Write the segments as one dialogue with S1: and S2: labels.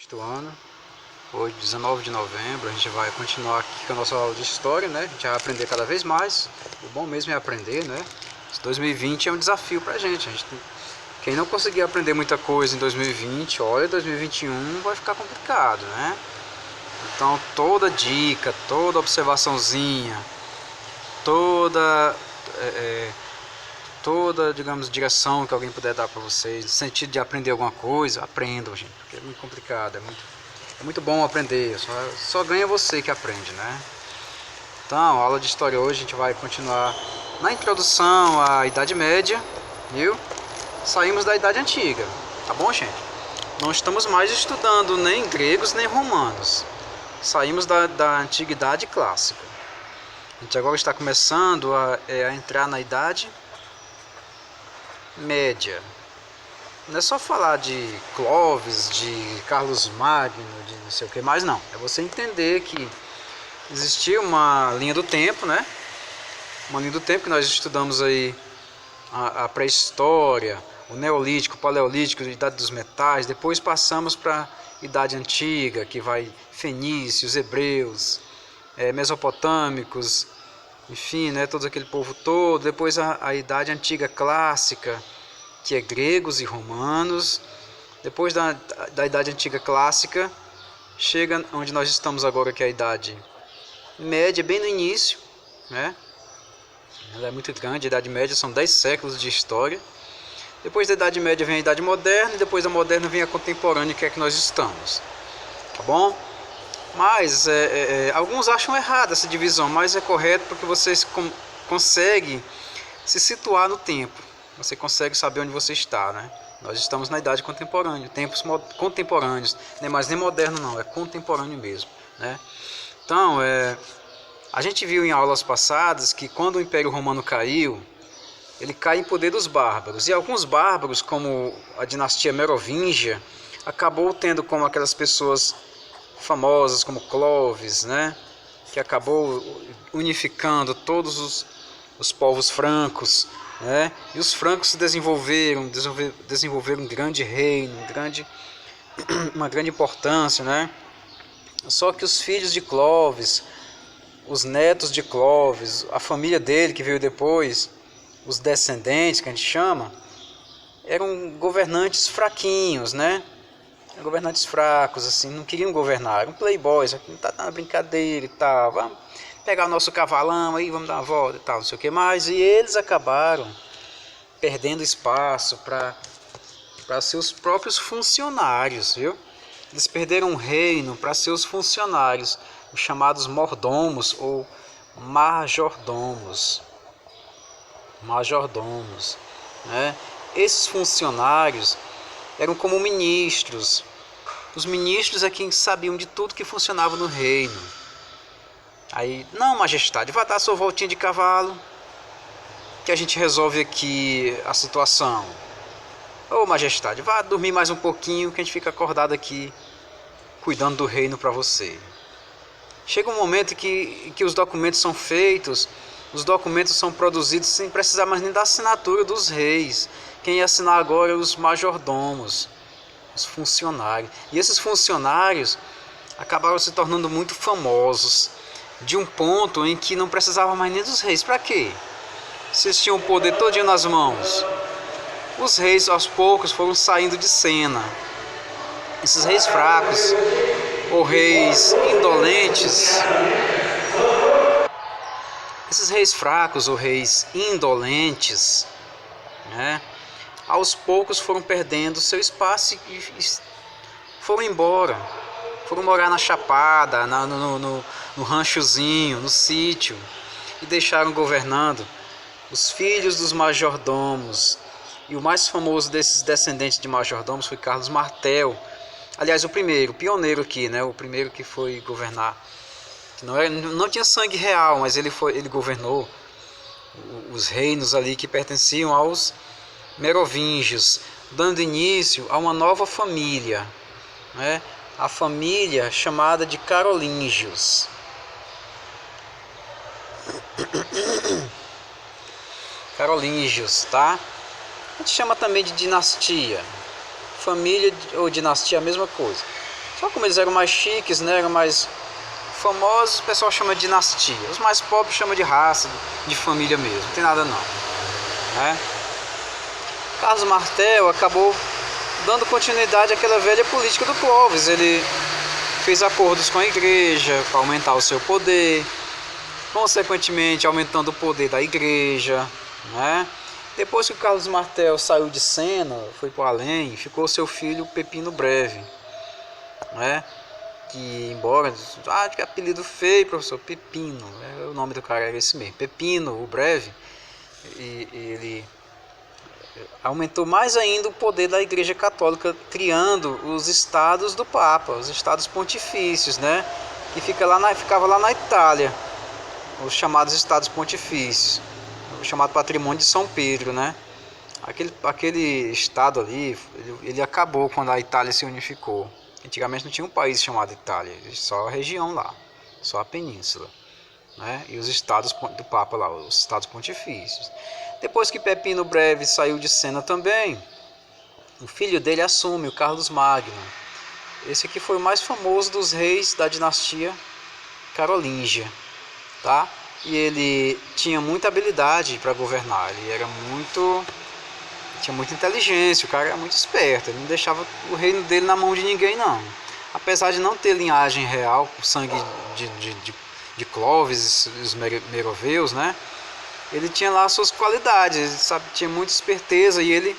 S1: Do ano. Hoje, 19 de novembro, a gente vai continuar aqui com a nossa aula de história, né? A gente vai aprender cada vez mais. O bom mesmo é aprender, né? Esse 2020 é um desafio pra gente. Quem não conseguir aprender muita coisa em 2020, olha, 2021 vai ficar complicado, né? Então, toda dica, toda observaçãozinha, toda toda, digamos, direção que alguém puder dar para vocês, no sentido de aprender alguma coisa, aprendam, gente, porque é muito complicado, é muito bom aprender, só ganha você que aprende, né? Então, a aula de história hoje a gente vai continuar na introdução à Idade Média, viu? Saímos da Idade Antiga, tá bom, gente? Não estamos mais estudando nem gregos nem romanos, saímos da Antiguidade Clássica. A gente agora está começando a entrar na Idade Média. Não é só falar de Clovis, de Carlos Magno, de não sei o que mais, não. É você entender que existia uma linha do tempo, né? Uma linha do tempo que nós estudamos aí a pré-história, o neolítico, o paleolítico, a idade dos metais. Depois passamos para a idade antiga, que vai fenícios, hebreus, mesopotâmicos, enfim, né, todo aquele povo todo. Depois a idade antiga clássica, que é gregos e romanos. Depois da idade antiga clássica, chega onde nós estamos agora, que é a idade média, bem no início, né? Ela é muito grande, a idade média são 10 séculos de história. Depois da idade média vem a idade moderna, e depois da moderna vem a contemporânea, que é que nós estamos, tá bom? Mas alguns acham errada essa divisão, mas é correto porque vocês conseguem se situar no tempo. Você consegue saber onde você está, né? Nós estamos na idade contemporânea, tempos contemporâneos, nem mais nem moderno não, é contemporâneo mesmo, né? Então, a gente viu em aulas passadas que quando o Império Romano caiu, ele cai em poder dos bárbaros, e alguns bárbaros, como a dinastia Merovingia, acabou tendo como aquelas pessoas famosas como Clovis, né? Que acabou unificando todos os povos francos, né? E os francos se desenvolveram um grande reino, uma grande importância, né? Só que os filhos de Clovis, os netos de Clovis, a família dele que veio depois, os descendentes que a gente chama, eram governantes fraquinhos, né? Governantes fracos, assim, não queriam governar, eram playboys, aqui tá na brincadeira e tal, vamos pegar o nosso cavalão aí, vamos dar uma volta e tal, não sei o que mais. E eles acabaram perdendo espaço para seus próprios funcionários, viu? Eles perderam o reino para seus funcionários, os chamados mordomos ou majordomos. Majordomos, né? Esses funcionários eram como ministros. Os ministros é quem sabiam de tudo que funcionava no reino. Aí, não, majestade, vá dar sua voltinha de cavalo, que a gente resolve aqui a situação. Ô, majestade, vá dormir mais um pouquinho, que a gente fica acordado aqui, cuidando do reino para você. Chega um momento que os documentos são feitos, os documentos são produzidos sem precisar mais nem da assinatura dos reis. Quem ia assinar agora é os majordomos, os funcionários. E esses funcionários acabaram se tornando muito famosos, de um ponto em que não precisava mais nem dos reis. Para quê? Se eles tinham o poder todinho nas mãos. Os reis, aos poucos, foram saindo de cena. Esses reis fracos, ou reis indolentes, né, aos poucos foram perdendo seu espaço e foram embora. Foram morar na chapada, no ranchozinho, no sítio, e deixaram governando os filhos dos majordomos. E o mais famoso desses descendentes de majordomos foi Carlos Martel. Aliás, o primeiro, o pioneiro aqui, né? O primeiro que foi governar. Que não tinha sangue real, mas ele governou os reinos ali que pertenciam aos merovingios, dando início a uma nova família, né? A família chamada de carolíngios. Carolíngios, tá? A gente chama também de dinastia. Família ou dinastia é a mesma coisa. Só como eles eram mais chiques, né, eram mais famosos, o pessoal chama de dinastia. Os mais pobres chamam de raça, de família mesmo, não tem nada não, né? Carlos Martel acabou dando continuidade àquela velha política do Clovis. Ele fez acordos com a igreja para aumentar o seu poder, consequentemente aumentando o poder da igreja, né? Depois que o Carlos Martel saiu de cena, foi para o além, ficou seu filho Pepino Breve, né? Que embora, que apelido feio, professor, Pepino, o nome do cara era esse mesmo, Pepino, o Breve, e ele aumentou mais ainda o poder da Igreja Católica, criando os estados do Papa, os estados pontifícios, né? Que ficava lá na Itália, os chamados estados pontifícios, o chamado patrimônio de São Pedro, né? Aquele estado ali, ele acabou quando a Itália se unificou. Antigamente não tinha um país chamado Itália, só a região lá, só a península, né? E os estados do Papa lá, os estados pontifícios. Depois que Pepino Breve saiu de cena também, o filho dele assume, o Carlos Magno. Esse aqui foi o mais famoso dos reis da dinastia carolíngia, tá? E ele tinha muita habilidade para governar, tinha muita inteligência, o cara era muito esperto, ele não deixava o reino dele na mão de ninguém não. Apesar de não ter linhagem real, o sangue de Clovis e os Meroveus, né? Ele tinha lá suas qualidades, ele tinha muita esperteza e ele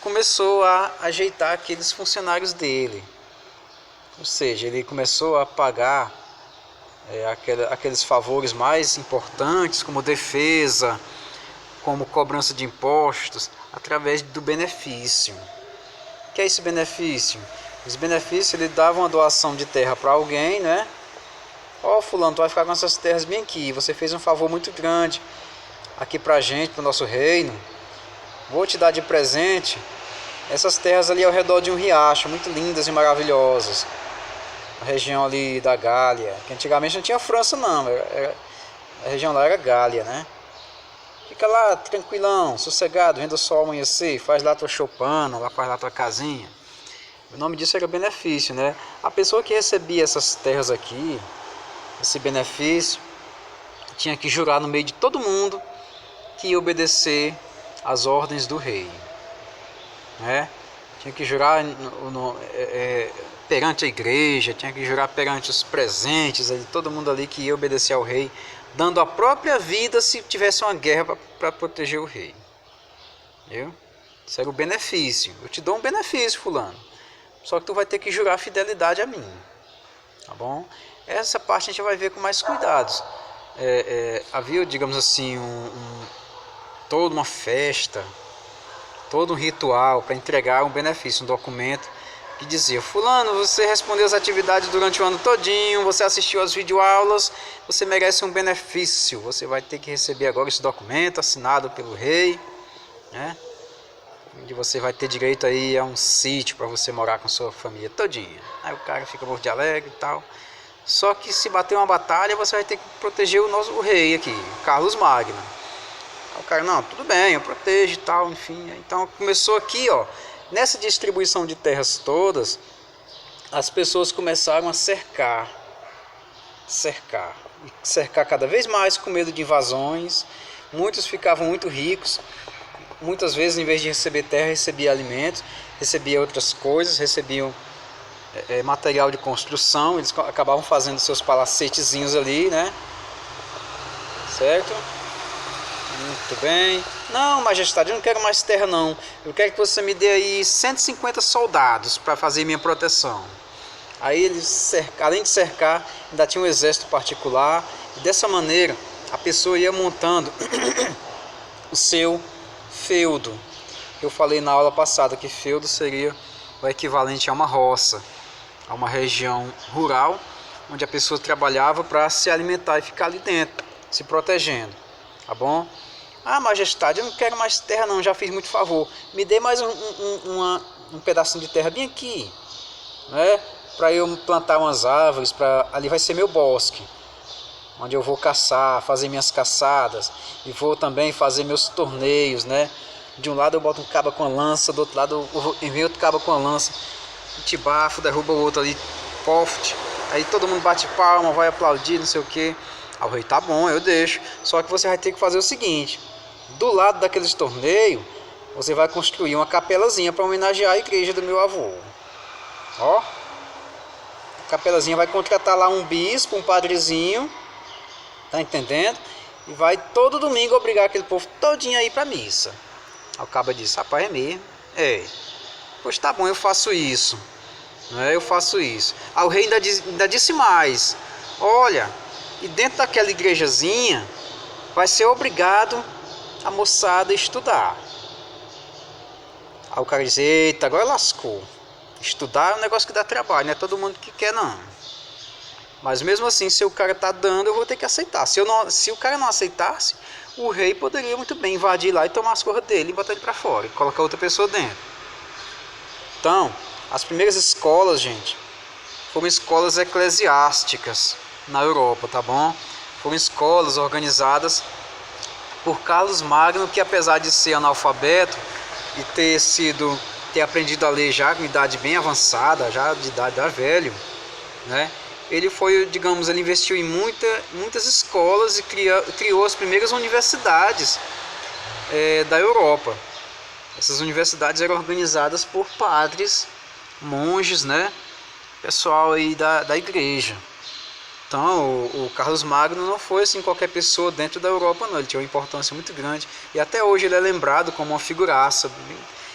S1: começou a ajeitar aqueles funcionários dele. Ou seja, ele começou a pagar aqueles favores mais importantes, como defesa, como cobrança de impostos, através do benefício. O que é esse benefício? Esse benefício, ele dava uma doação de terra para alguém, né? Ó, fulano, tu vai ficar com essas terras bem aqui, você fez um favor muito grande aqui pra gente, pro nosso reino, vou te dar de presente essas terras ali ao redor de um riacho, muito lindas e maravilhosas, a região ali da Gália, que antigamente não tinha França não, a região lá era Gália, né? Fica lá tranquilão, sossegado, vendo o sol amanhecer, faz lá tua choupana, faz lá tua casinha. O nome disso era benefício, né? A pessoa que recebia essas terras aqui, esse benefício, tinha que jurar no meio de todo mundo que ia obedecer às ordens do rei, né? Tinha que jurar perante a igreja, tinha que jurar perante os presentes, todo mundo ali que ia obedecer ao rei, dando a própria vida se tivesse uma guerra para proteger o rei. Viu? Isso era o benefício. Eu te dou um benefício, fulano, só que tu vai ter que jurar fidelidade a mim, tá bom? Essa parte a gente vai ver com mais cuidados. Havia, digamos assim, toda uma festa, todo um ritual para entregar um benefício, um documento que dizia: fulano, você respondeu as atividades durante o ano todinho, você assistiu às videoaulas, você merece um benefício, você vai ter que receber agora esse documento assinado pelo rei, né? Onde você vai ter direito aí a um sítio para você morar com sua família todinha. Aí o cara fica morto de alegre e tal. Só que se bater uma batalha, você vai ter que proteger o rei aqui, Carlos Magno. Aí o cara, não, tudo bem, eu protejo e tal, enfim. Então começou aqui, ó, nessa distribuição de terras todas, as pessoas começaram a cercar cada vez mais com medo de invasões. Muitos ficavam muito ricos, muitas vezes em vez de receber terra, recebia alimentos, recebia outras coisas, recebiam material de construção, eles acabavam fazendo seus palacetezinhos ali, né? Certo? Muito bem. Não, majestade, eu não quero mais terra não. Eu quero que você me dê aí 150 soldados para fazer minha proteção. Aí eles, além de cercar, ainda tinha um exército particular. E dessa maneira, a pessoa ia montando o seu feudo. Eu falei na aula passada que feudo seria o equivalente a uma roça, a uma região rural, onde a pessoa trabalhava para se alimentar e ficar ali dentro, se protegendo. Tá bom? Ah, majestade, eu não quero mais terra não, já fiz muito favor. Me dê mais um pedacinho de terra bem aqui, né? Para eu plantar umas árvores, ali vai ser meu bosque, onde eu vou caçar, fazer minhas caçadas, e vou também fazer meus torneios, né? De um lado eu boto um cabo com a lança, do outro lado eu envio outro cabo com a lança, um tibafo, derruba o outro ali, poft. Aí todo mundo bate palma, vai aplaudir, não sei o que. Aí o rei, tá bom, eu deixo. Só que você vai ter que fazer o seguinte: do lado daqueles torneios, você vai construir uma capelazinha para homenagear a igreja do meu avô. Ó, a capelazinha vai contratar lá um bispo, um padrezinho, tá entendendo? E vai todo domingo obrigar aquele povo todinho a ir pra missa. Aí o caba disse, rapaz, é mesmo? É. Pois tá bom, eu faço isso. Eu faço isso. Aí o rei ainda disse mais: olha, e dentro daquela igrejazinha vai ser obrigado a moçada a estudar. Aí o cara diz, eita, agora lascou. Estudar é um negócio que dá trabalho, não é todo mundo que quer não. Mas mesmo assim, se o cara tá dando, eu vou ter que aceitar. Se o cara não aceitasse, o rei poderia muito bem invadir lá e tomar as coisas dele e botar ele pra fora e colocar outra pessoa dentro. Então, as primeiras escolas, gente, foram escolas eclesiásticas na Europa, tá bom? Foram escolas organizadas por Carlos Magno, que apesar de ser analfabeto e ter aprendido a ler já com idade bem avançada, já de idade já velho, né? Ele foi, digamos, ele investiu em muitas escolas e criou as primeiras universidades da Europa. Essas universidades eram organizadas por padres, monges, né? Pessoal aí da igreja. Então, o Carlos Magno não foi assim qualquer pessoa dentro da Europa, não. Ele tinha uma importância muito grande. E até hoje ele é lembrado como uma figuraça.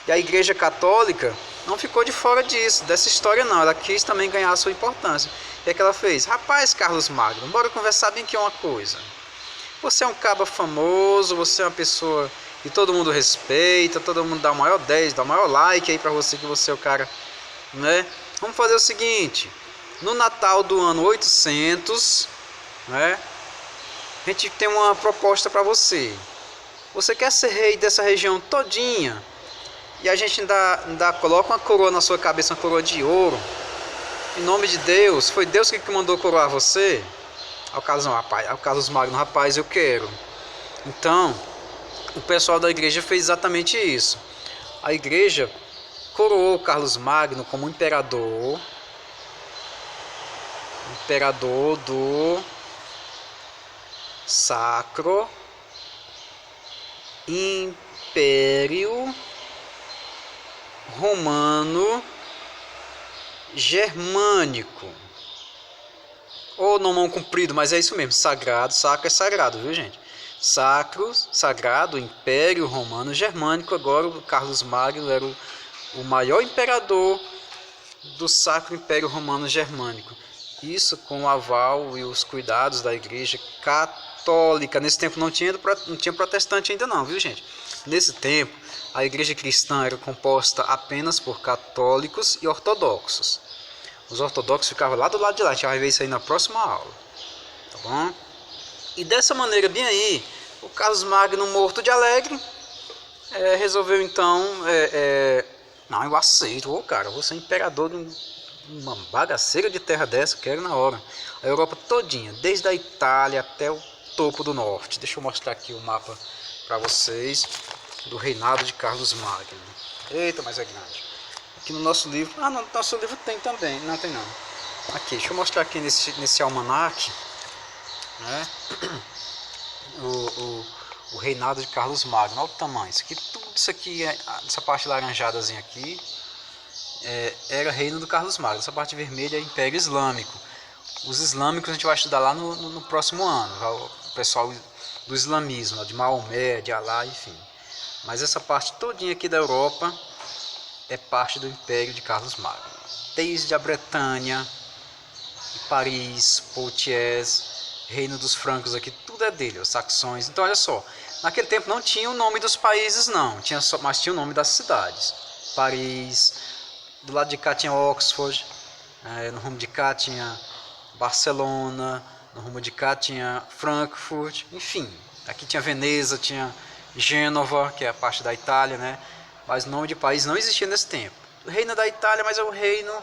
S1: E a Igreja Católica não ficou de fora dessa história, não. Ela quis também ganhar a sua importância. E é que ela fez? Rapaz, Carlos Magno, bora conversar bem aqui uma coisa. Você é um caba famoso, você é uma pessoa que todo mundo respeita, todo mundo dá o maior 10, dá o maior like aí pra você, que você é o cara, né? Vamos fazer o seguinte: no Natal do ano 800, né, a gente tem uma proposta para você. Você quer ser rei dessa região todinha? E a gente ainda coloca uma coroa na sua cabeça, uma coroa de ouro. Em nome de Deus, foi Deus que mandou coroar você? Ao Carlos Magno, rapaz, eu quero. Então, o pessoal da igreja fez exatamente isso. A igreja coroou Carlos Magno como imperador do Sacro Império Romano Germânico. Ou nomão comprido, mas é isso mesmo, sagrado, sacro é sagrado, viu gente? Sacro, sagrado, Império Romano Germânico. Agora o Carlos Magno era o maior imperador do Sacro Império Romano Germânico. Isso com o aval e os cuidados da Igreja Católica. Nesse tempo não tinha protestante ainda não, viu gente? Nesse tempo a Igreja Cristã era composta apenas por católicos e ortodoxos. Os ortodoxos ficavam lá do lado de lá. A gente vai ver isso aí na próxima aula, tá bom? E dessa maneira bem aí, o Carlos Magno, morto de alegre, resolveu então, não, eu aceito, cara, eu vou ser imperador de uma bagaceira de terra dessa, quero na hora. A Europa todinha, desde a Itália até o topo do norte. Deixa eu mostrar aqui o mapa para vocês do reinado de Carlos Magno. Eita, mas é grande. Aqui no nosso livro, no nosso livro tem também, não tem não. Aqui, deixa eu mostrar aqui nesse almanaque, né? O reinado de Carlos Magno. Olha o tamanho. Tudo isso aqui, essa parte laranjadazinha aqui, era reino do Carlos Magno. Essa parte vermelha é Império Islâmico. Os islâmicos a gente vai estudar lá no próximo ano. O pessoal do islamismo, de Maomé, de Alá, enfim. Mas essa parte todinha aqui da Europa é parte do Império de Carlos Magno. Desde a Bretanha, Paris, Poitiers, Reino dos Francos aqui, tudo é dele, os saxões. Então olha só, naquele tempo não tinha o nome dos países não, mas tinha o nome das cidades. Paris, do lado de cá tinha Oxford, no rumo de cá tinha Barcelona, no rumo de cá tinha Frankfurt, enfim. Aqui tinha Veneza, tinha Gênova, que é a parte da Itália, né? Mas o nome de país não existia nesse tempo. O reino da Itália, mas é o reino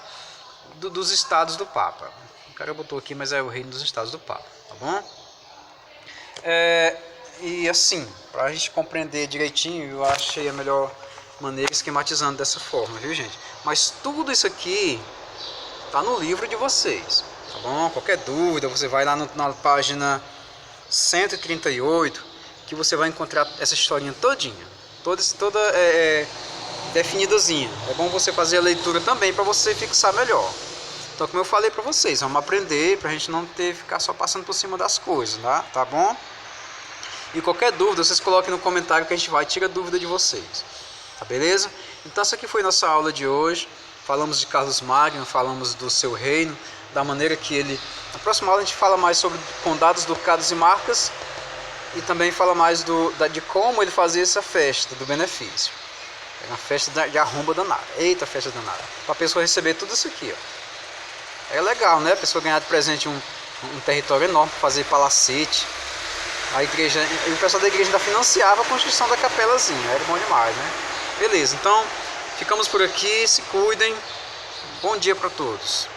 S1: dos estados do Papa. O cara botou aqui, mas é o reino dos estados do Papa, tá bom? E assim, para a gente compreender direitinho, eu achei a melhor maneira esquematizando dessa forma, viu gente? Mas tudo isso aqui tá no livro de vocês, tá bom? Qualquer dúvida, você vai lá na página 138, que você vai encontrar essa historinha todinha, toda definidazinha. É bom você fazer a leitura também para você fixar melhor. Então, como eu falei para vocês, vamos aprender para a gente não ficar só passando por cima das coisas, tá bom? E qualquer dúvida, vocês coloquem no comentário que a gente vai tirar a dúvida de vocês, tá beleza? Então essa aqui foi nossa aula de hoje. Falamos de Carlos Magno, falamos do seu reino, da maneira que ele... Na próxima aula a gente fala mais sobre condados, ducados e marcas, e também fala mais de como ele fazia essa festa do benefício. É uma festa de arromba danada. Eita, festa danada. Para a pessoa receber tudo isso aqui, ó. É legal, né? A pessoa ganhar de presente um território enorme para fazer palacete. A igreja, e o pessoal da igreja ainda financiava a construção da capelazinha. Era bom demais, né? Beleza, então ficamos por aqui. Se cuidem. Bom dia para todos.